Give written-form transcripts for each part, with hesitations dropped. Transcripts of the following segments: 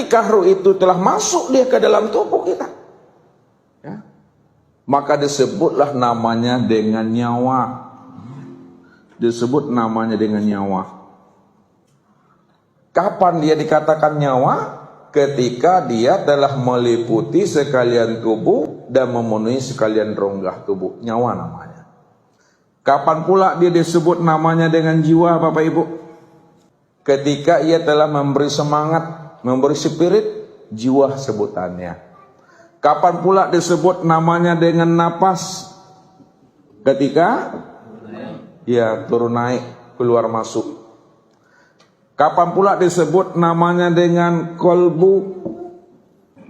ketika ruh itu telah masuk dia ke dalam tubuh kita, ya, maka disebutlah namanya dengan nyawa. Disebut namanya dengan nyawa. Kapan dia dikatakan nyawa? Ketika dia telah meliputi sekalian tubuh dan memenuhi sekalian rongga tubuh. Nyawa namanya. Kapan pula dia disebut namanya dengan jiwa, Bapak Ibu? Ketika ia telah memberi semangat, memberi spirit, jiwa sebutannya. Kapan pula disebut namanya dengan napas? Ketika ia turun naik, keluar masuk. Kapan pula disebut namanya dengan kolbu?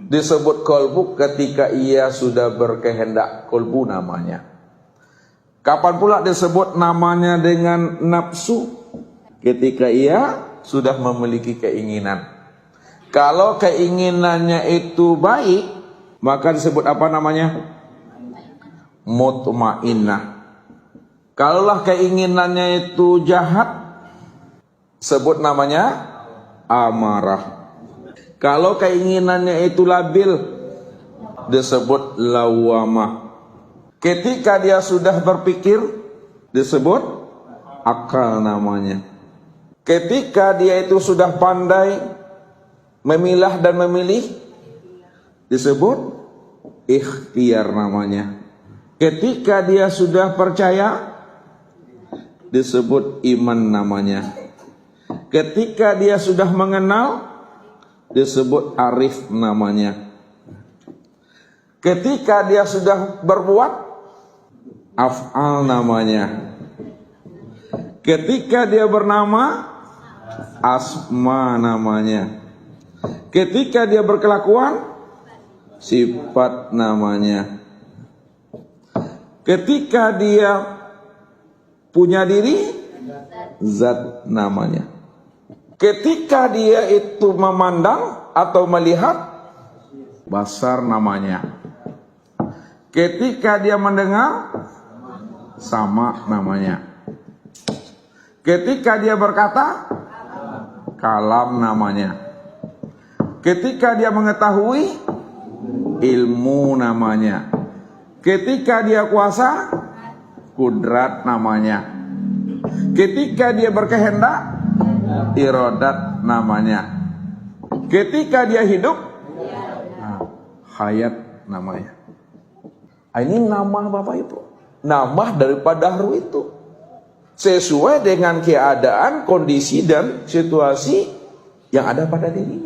Disebut kolbu ketika ia sudah berkehendak, kolbu namanya. Kapan pula disebut namanya dengan nafsu? Ketika ia sudah memiliki keinginan. Kalau keinginannya itu baik, maka disebut apa namanya? Mutmainnah. Kalaulah keinginannya itu jahat, sebut namanya amarah. Kalau keinginannya itu labil, disebut lawamah. Ketika dia sudah berpikir, disebut akal namanya. Ketika dia itu sudah pandai memilah dan memilih, disebut ikhtiar namanya. Ketika dia sudah percaya, disebut iman namanya. Ketika dia sudah mengenal, disebut arif namanya. Ketika dia sudah berbuat, af'al namanya. Ketika dia bernama, asma namanya. Ketika dia berkelakuan, sifat namanya. Ketika dia punya diri, zat namanya. Ketika dia itu memandang atau melihat, basar namanya. Ketika dia mendengar, sama namanya. Ketika dia berkata, kalam namanya. Ketika dia mengetahui, ilmu namanya. Ketika dia kuasa, kudrat namanya. Ketika dia berkehendak, iradat namanya. Ketika dia hidup, hayat namanya. Ini nama Bapak Ibu. Nama daripada ruh itu. Sesuai dengan keadaan, kondisi, dan situasi yang ada pada diri.